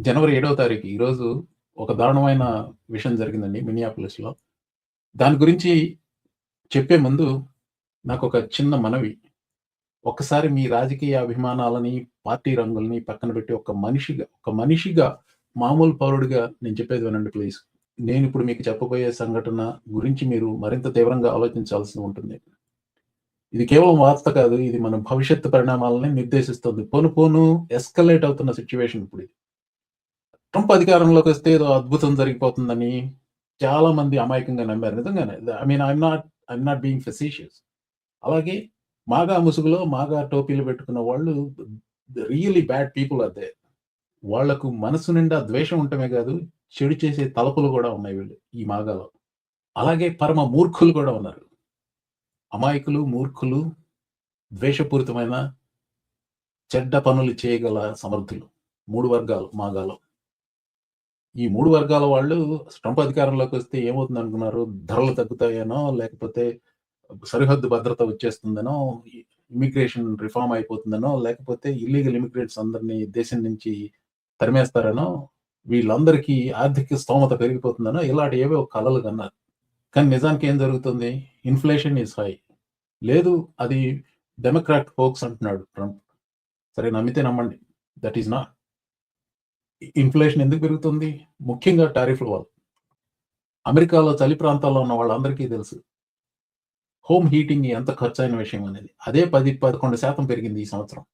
జనవరి 7వ తారీఖు ఈరోజు ఒక దారుణమైన విషయం జరిగిందండి మిన్నియాపోలిస్‌లో. దాని గురించి చెప్పే ముందు నాకొక చిన్న మనవి. ఒక్కసారి మీ రాజకీయ అభిమానాలని, పార్టీ రంగుల్ని పక్కన పెట్టి ఒక మనిషిగా మామూలు పౌరుడిగా నేను చెప్పేది వినండి ప్లీజ్. నేనిప్పుడు మీకు చెప్పబోయే సంఘటన గురించి మీరు మరింత తీవ్రంగా ఆలోచించాల్సి ఉంటుంది. ఇది కేవలం వార్త కాదు. ఇది మన భవిష్యత్తు పరిణామాలని నిర్దేశిస్తుంది. పోను పోను ఎస్కలేట్ అవుతున్న సిట్యుయేషన్ ఇప్పుడిది. ట్రంప్ అధికారంలోకొస్తే ఏదో అద్భుతం జరిగిపోతుందని చాలా మంది అమాయకంగా నమ్మారు. నిజంగానే. I am not being facetious. అలాగే మాగా ముసుగులో మాగా టోపీలు పెట్టుకున్న వాళ్ళు really bad people are there. వాళ్ళకు మనసు నిండా ద్వేషం ఉండటమే కాదు, చెడు చేసే తలపులు కూడా ఉన్నాయి వీళ్ళు ఈ మాగాలో. అలాగే పరమ మూర్ఖులు కూడా ఉన్నారు. అమాయకులు, మూర్ఖులు, ద్వేషపూరితమైన చెడ్డ పనులు చేయగల సమర్థులు. 3 వర్గాలు మాగాలో. ఈ 3 వర్గాల వాళ్ళు ట్రంప్ అధికారంలోకొస్తే ఏమవుతుందనుకున్నారు? ధరలు తగ్గుతాయనో, లేకపోతే సరిహద్దు భద్రత వచ్చేస్తుందనో, ఇమిగ్రేషన్ రిఫార్మ్ అయిపోతుందనో, లేకపోతే ఇల్లీగల్ ఇమిగ్రెంట్స్ అందరిని దేశం నుంచి తరిమేస్తారనో, వీళ్ళందరికీ ఆర్థిక స్తోమత పెరిగిపోతుందనో, ఇలాంటి ఏవో కలలు కన్నారు. కానీ నిజానికి ఏం జరుగుతుంది? Inflation is high. లేదు, అది డెమోక్రాట్ హోక్స్ అంటున్నాడు ట్రంప్. సరే, నమ్మితే నమ్మండి. That is not. ఇన్‌ఫ్లేషన్ ఎందుకు పెరుగుతుంది? ముఖ్యంగా టారిఫ్‌ల వల్ల. అమెరికాలో చలి ప్రాంతాల్లో ఉన్న వాళ్ళందరికీ తెలుసు. హోమ్ హీటింగ్ ఎంత ఖర్చయిన విషయం అనేది. అదే 10-11% పెరిగింది ఈ సంవత్సరం.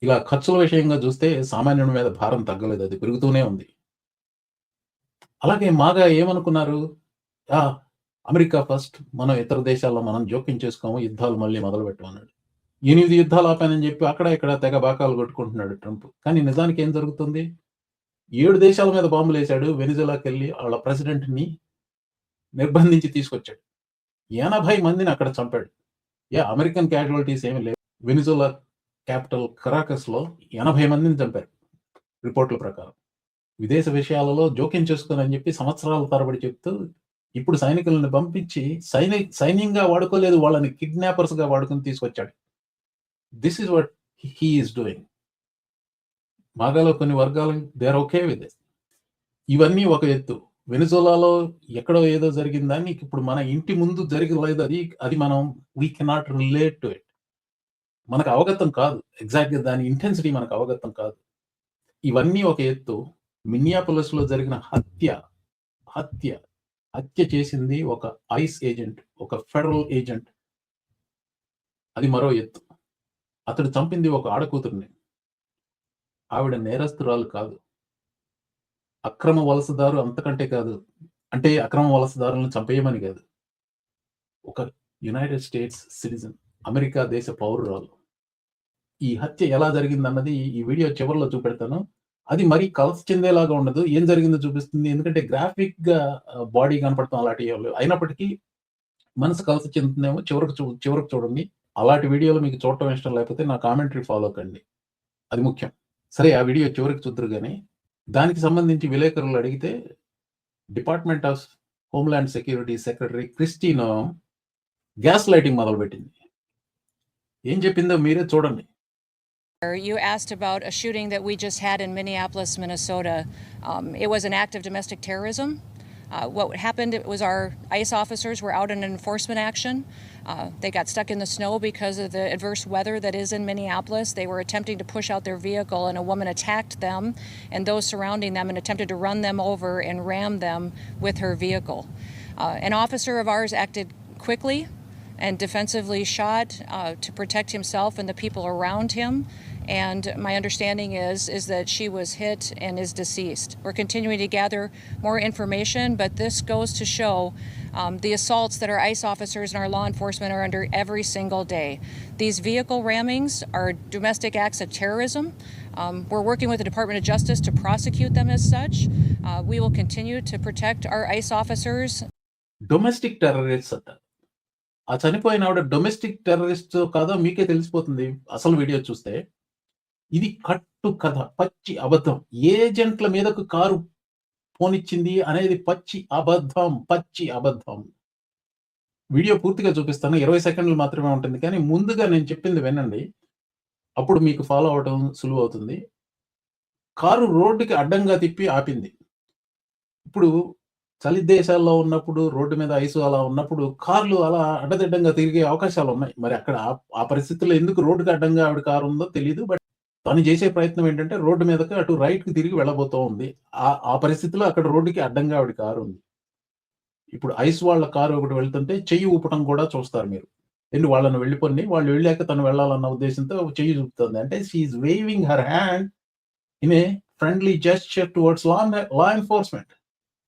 ఇలా ఖర్చుల విషయంగా చూస్తే సామాన్యుడి మీద భారం తగ్గలేదు. అది పెరుగుతూనే ఉంది. అలాగే మాగా ఏమనుకున్నారు? ఆ! America first. మనం ఇతర దేశాల్లో మనం జోక్యం చేసుకోము. యుద్ధాలు మళ్ళీ మొదలుపెట్టమన్నాడు. 8 యుద్ధాలు ఆపానని చెప్పి అక్కడ ఇక్కడ తెగ బాకాలు కొట్టుకుంటున్నాడు ట్రంప్. కానీ నిజానికి ఏం జరుగుతుంది? 7 దేశాల మీద బాంబులేశాడు. వెనిజులాకెళ్ళి వాళ్ళ ప్రెసిడెంట్‌ని నిర్బంధించి తీసుకొచ్చాడు. 80 మందిని అక్కడ చంపాడు. అమెరికన్ క్యాజువాలిటీస్ ఏమి లేవు. వెనిజులా క్యాపిటల్ కరాకస్‌లో 80 మందిని చంపారు రిపోర్ట్‌ల ప్రకారం. విదేశ విషయాలలో జోక్యం చేసుకోనని చెప్పి సంవత్సరాల తరబడి చెప్తూ ఇప్పుడు సైనికులను పంపించి సైన్యంగా వాడుకోలేదు, వాళ్ళని కిడ్నాపర్స్‌గా వాడుకొని తీసుకొచ్చాడు. This is what he is doing. మాగాలో కొన్ని వర్గాలు they are okay with this. ఇవన్నీ ఒక ఎత్తు. వెనిజులాలో ఎక్కడో ఏదో జరిగిందని ఇప్పుడు మన ఇంటి ముందు జరగలేదు. అది మనం we cannot relate to it. మనకు అవగతం కాదు. ఎగ్జాక్ట్‌గా దాని ఇంటెన్సిటీ మనకు అవగతం కాదు. ఇవన్నీ ఒక ఎత్తు. మిన్నియాపోలిస్‌లో జరిగిన హత్య చేసింది ఒక ఐస్ ఏజెంట్, ఒక ఫెడరల్ ఏజెంట్. అది మరో ఎత్తు. అతడు చంపింది ఒక ఆడకూతురిని. ఆవిడ నేరస్తురాలు కాదు. అక్రమ వలసదారు అంతకంటే కాదు. అంటే అక్రమ వలసదారులను చంపేయమని కాదు. ఒక యునైటెడ్ స్టేట్స్ సిటిజన్, అమెరికా దేశ పౌరురాలు. ఈ హత్య ఎలా జరిగిందన్నది ఈ వీడియో చివరిలో చూపెడతాను. అది మరీ కలత చెందేలాగా ఉండదు. ఏం జరిగిందో చూపిస్తుంది. ఎందుకంటే గ్రాఫిక్‌గా బాడీ కనపడటం అలాంటివి ఏం లేవు. అయినప్పటికీ మనసు కలత చెందుతుందేమో. చివరకు చూడండి. అలాంటి వీడియోలు మీకు చూడటం ఇష్టం లేకపోతే నా కామెంటరీ ఫాలో కండి. అది ముఖ్యం. సరే, ఆ వీడియో చివరికి చూద్దురు గాని, దానికి సంబంధించి విలేకరులు అడిగితే department of homeland security secretary Kristi Noem gaslighting మొదలుపెట్టింది. ఏం చెప్పిందో మీరే చూడండి. You asked about a shooting that we just had in Minneapolis, Minnesota. It was an act of domestic terrorism. What happened, it was our ICE officers were out in an enforcement action. They got stuck in the snow because of the adverse weather that is in Minneapolis. They were attempting to push out their vehicle, and a woman attacked them and those surrounding them and attempted to run them over and ram them with her vehicle. An officer of ours acted quickly and defensively shot to protect himself and the people around him. And my understanding is that she was hit and is deceased. We're continuing to gather more information, but this goes to show the assaults that our ICE officers and our law enforcement are under every single day. These vehicle rammings are domestic acts of terrorism. We're working with the Department of Justice to prosecute them as such. We will continue to protect our ICE officers. Domestic terrorists అంట. ఆ చనిపోయిన ఆవిడ domestic terrorist కాదో మీకే తెలిసిపోతుంది అసలు video చూస్తే. ఇది కట్టు కథ, పచ్చి అబద్ధం. ఏజెంట్ల మీదకు కారు పోనిచ్చింది అనేది పచ్చి అబద్ధం. వీడియో పూర్తిగా చూపిస్తాను. 20 సెకండ్లు మాత్రమే ఉంటుంది. కానీ ముందుగా నేను చెప్పింది వినండి. అప్పుడు మీకు ఫాలో అవ్వడం సులువవుతుంది. కారు రోడ్డుకి అడ్డంగా తిప్పి ఆపింది. ఇప్పుడు చలి దేశాల్లో ఉన్నప్పుడు రోడ్డు మీద ఐసు అలా ఉన్నప్పుడు కార్లు అలా అడ్డదిడ్డంగా తిరిగే అవకాశాలున్నాయి. మరి అక్కడ ఆ పరిస్థితుల్లో ఎందుకు రోడ్డుకి అడ్డంగా ఆవిడ కారుందో తెలీదు. బట్ తను చేసే ప్రయత్నం ఏంటంటే రోడ్డు మీదకి అటు రైట్‌కి తిరిగి వెళ్ళబోతూ ఉంది. ఆ పరిస్థితిలో అక్కడ రోడ్డుకి అడ్డంగా ఆవిడ కారుంది. ఇప్పుడు ఐస్ వాళ్ళ కారు ఒకటి వెళ్తుంటే చెయ్యి ఊపటం కూడా చూస్తారు మీరు. వాళ్ళని వెళ్ళిపోని వాళ్ళు వెళ్ళాక తను వెళ్ళాలన్న ఉద్దేశంతో చెయ్యి చూపుతుంది. అంటే she is weaving her hand in a friendly gesture towards law enforcement.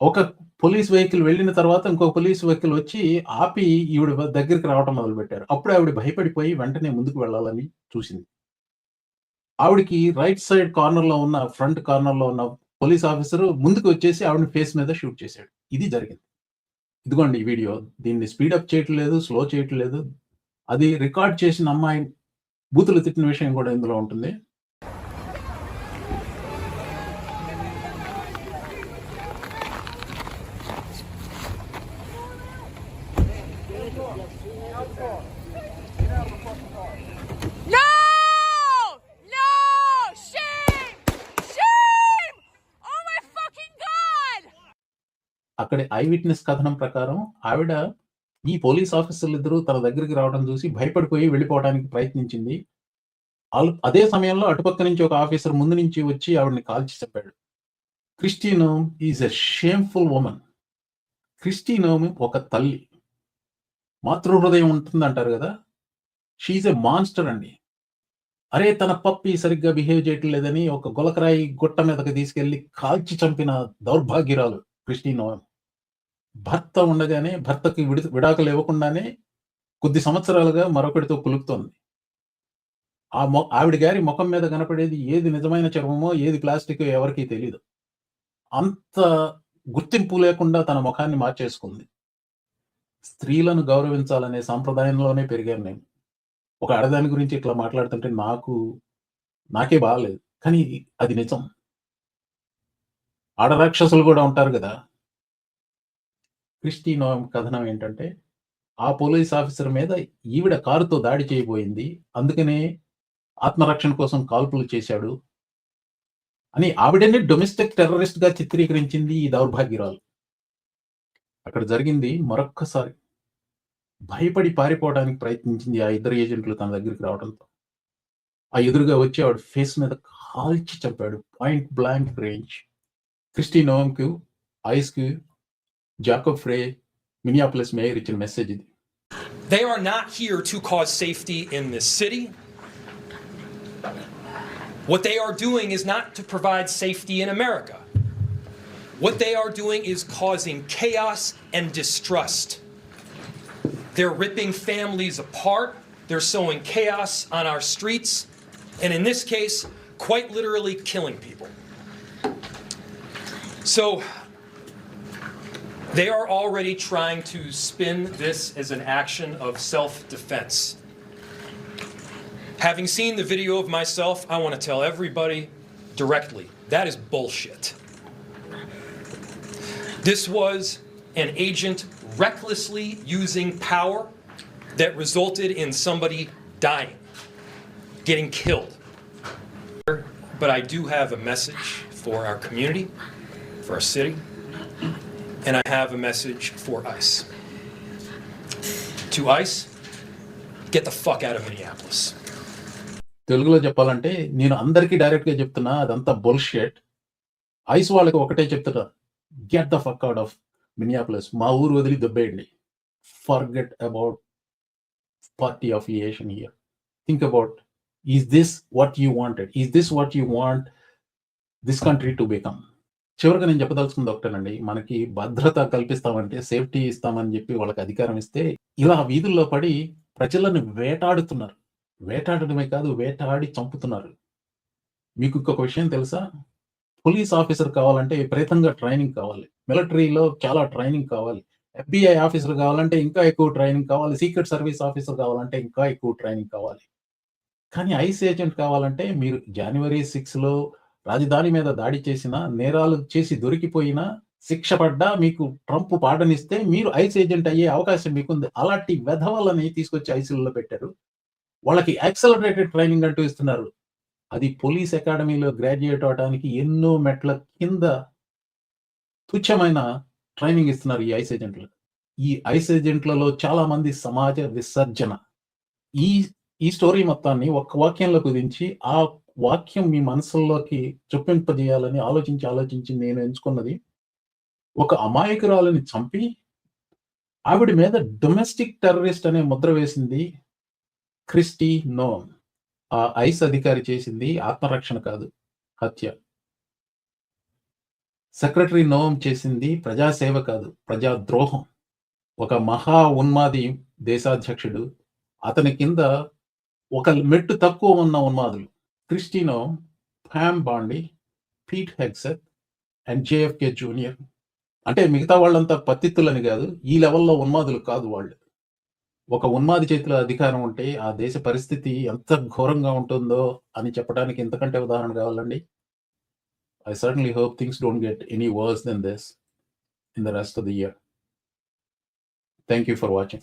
ఒక పోలీస్ వెహికల్ వెళ్ళిన తర్వాత ఇంకో పోలీస్ వెహికల్ వచ్చి ఆపి ఈవిడ దగ్గరికి రావటం మొదలుపెట్టారు. అప్పుడు ఆవిడ భయపడిపోయి వెంటనే ముందుకు వెళ్ళాలని చూసింది. ఆవిడకి రైట్ సైడ్ ఫ్రంట్ కార్నర్‌లో ఉన్న పోలీస్ ఆఫీసర్ ముందుకు వచ్చేసి ఆవిడని ఫేస్ మీద షూట్ చేశాడు. ఇది జరిగింది. ఇదిగోండి ఈ వీడియో. దీన్ని స్పీడ్ అప్ చేయట్లేదు, స్లో చేయట్లేదు. అది రికార్డ్ చేసిన అమ్మాయి బూతులు తిట్టిన విషయం కూడా ఇందులో ఉంటుంది. No! No! Shame! Shame! Oh my fucking God! అక్కడి ఐ విట్‌నెస్ కథనం ప్రకారం ఆవిడ ఈ పోలీస్ ఆఫీసర్లిద్దరూ తన దగ్గరికి రావడం చూసి భయపడిపోయి వెళ్ళిపోవడానికి ప్రయత్నించింది. అదే సమయంలో అటుపక్క నుంచి ఒక ఆఫీసర్ ముందు నుంచి వచ్చి ఆవిడని కాల్చి చంపాడు. Kristi Noem is a shameful woman. Kristi Noem ఒక తల్లి. మాతృహృదయం ఉంటుందంటారు గదా! షీ ఈజ్ ఎ మాన్స్టర్ అండి. అరే! తన పప్పి సరిగ్గా బిహేవ్ చేయట్లేదని ఒక గులకరాయి గుట్ట మీదకి తీసుకెళ్ళి కాల్చి చంపిన దౌర్భాగ్యురాలు క్రిస్టీ నోమ్. భర్త ఉండగానే భర్తకి విడాకులు ఇవ్వకుండానే కొద్ది సంవత్సరాలుగా మరొకడితో కులుకుతోంది. ఆవిడ గారి మొఖం మీద కనపడేది ఏది నిజమైన చర్మమో, ఏది ప్లాస్టికో ఎవరికీ తెలీదు. అంత గుర్తింపు లేకుండా తన మొఖాన్ని మార్చేసుకుంది. స్త్రీలను గౌరవించాలనే సంప్రదాయంలోనే పెరిగాను నేను. ఒక ఆడదాని గురించి ఇట్లా మాట్లాడుతుంటే నాకే బాలేదు. కానీ అది నిజం. ఆడరాక్షసులు కూడా ఉంటారు గదా! క్రిస్టీ నోమ్ కథనం ఏంటంటే, ఆ పోలీస్ ఆఫీసర్ మీద ఈవిడ కారుతో దాడి చేయబోయింది. అందుకనే ఆత్మరక్షణ కోసం కాల్పులు చేశాడు అని ఆవిడనే డొమెస్టిక్ టెర్రరిస్ట్‌గా చిత్రీకరించింది ఈ దౌర్భాగ్యురాలు. అక్కడ జరిగింది మరొక్కసారి భయపడి పారిపోవడానికి ప్రయత్నించింది ఆ ఇద్దరు ఏజెంట్లు తన దగ్గరికి రావడంతో. ఆ ఎదురుగా వచ్చి ఆవిడ ఫేస్ మీద కాల్చి చంపాడు. Point blank range. క్రిస్టీ నోమ్‌కు, ఐస్‌కు జాకబ్ ఫ్రే మినియాపోలిస్ మేయర్ ఇచ్చిన మెసేజ్ ఇది. They are not here to cause safety in this city. What they are doing is not to provide safety in America. What they are doing is causing chaos and distrust. They're ripping families apart. They're sowing chaos on our streets. And in this case, quite literally killing people. So, they are already trying to spin this as an action of self-defense. Having seen the video of myself, I want to tell everybody directly, that is bullshit. This was an agent recklessly using power that resulted in somebody dying, getting killed. But I do have a message for our community, for our city, and I have a message for ICE. To ICE, get the fuck out of Minneapolis. తెలుగులో చెప్పాలంటే నేను అందరికీ డైరెక్ట్‌గా చెప్తున్నా అదంతా bullshit. Ice వాళ్ళకి ఒకటే చెప్తున్నా. Get the fuck out of Minneapolis. మా ఊరు వదిలి దొబ్బేయండి. Forget about party affiliation here. Think about is this what you wanted? Is this what you want this country to become? చివరగా నేను చెప్పదలుచుకుంది ఒకటేనండి. మనకి భద్రత కల్పిస్తామంటే, సేఫ్టీ ఇస్తామని చెప్పి వాళ్ళకి అధికారం ఇస్తే ఇలా వీధుల్లో పడి ప్రజలను వేటాడుతున్నారు. వేటాడడమే కాదు, వేటాడి చంపుతున్నారు. మీకు ఇంకొక విషయం తెలుసా? పోలీస్ ఆఫీసర్ కావాలంటే విపరీతంగా ట్రైనింగ్ కావాలి. మిలిటరీలో చాలా ట్రైనింగ్ కావాలి. FBI ఆఫీసర్ కావాలంటే ఇంకా ఎక్కువ ట్రైనింగ్ కావాలి. సీక్రెట్ సర్వీస్ ఆఫీసర్ కావాలంటే ఇంకా ఎక్కువ ట్రైనింగ్ కావాలి. కానీ ఐస్ ఏజెంట్ కావాలంటే మీరు జనవరి 6లో రాజధాని మీద దాడి చేసినా, నేరాలు చేసి దొరికిపోయినా, శిక్ష పడ్డా మీకు ట్రంప్ పాడనిస్తే మీరు ఐస్ ఏజెంట్ అయ్యే అవకాశం మీకుంది. అలాంటి వెధవలని తీసుకొచ్చి ఐసీయూలో పెట్టారు. వాళ్ళకి యాక్సలరేటెడ్ ట్రైనింగ్ అంటూ ఇస్తున్నారు. అది పోలీస్ అకాడమీలో గ్రాడ్యుయేట్ అవ్వడానికి ఎన్నో మెట్ల కింద తుచ్చమైన ట్రైనింగ్ ఇస్తున్నారు ఈ ఐస్ ఏజెంట్లు. ఈ ఐస్ ఏజెంట్లలో చాలా మంది సమాజ విసర్జన. ఈ ఈ స్టోరీ మొత్తాన్ని ఒక్క వాక్యంలో కుదించి, ఆ వాక్యం మీ మనసుల్లోకి చొప్పింపజేయాలని ఆలోచించి నేను ఎంచుకున్నది, ఒక అమాయకురాలిని చంపి ఆవిడ మీద డొమెస్టిక్ టెర్రరిస్ట్ అనే ముద్ర వేసింది క్రిస్టీ నోమ్. ఆ ఐస్ అధికారి చేసింది ఆత్మరక్షణ కాదు, హత్య. సెక్రటరీ నోమ్ చేసింది ప్రజాసేవ కాదు, ప్రజాద్రోహం. ఒక మహా ఉన్మాది దేశాధ్యక్షుడు, అతని కింద ఒక మెట్టు తక్కువ ఉన్న ఉన్మాదులు Kristi Noem, Pam Bondi, Pete Hegseth and JFK junior. అంటే మిగతా వాళ్ళంతా పత్తిత్తులని కాదు, ఈ లెవెల్లో ఉన్మాదులు కాదు వాళ్ళు. ఒక ఉన్మాది చేతిలో అధికారం ఉంటే ఆ దేశ పరిస్థితి ఎంత ఘోరంగా ఉంటుందో అని చెప్పడానికి ఇంతకంటే ఉదాహరణ కావాలండి. I certainly hope things don't get any worse than this in the rest of the year. Thank you for watching.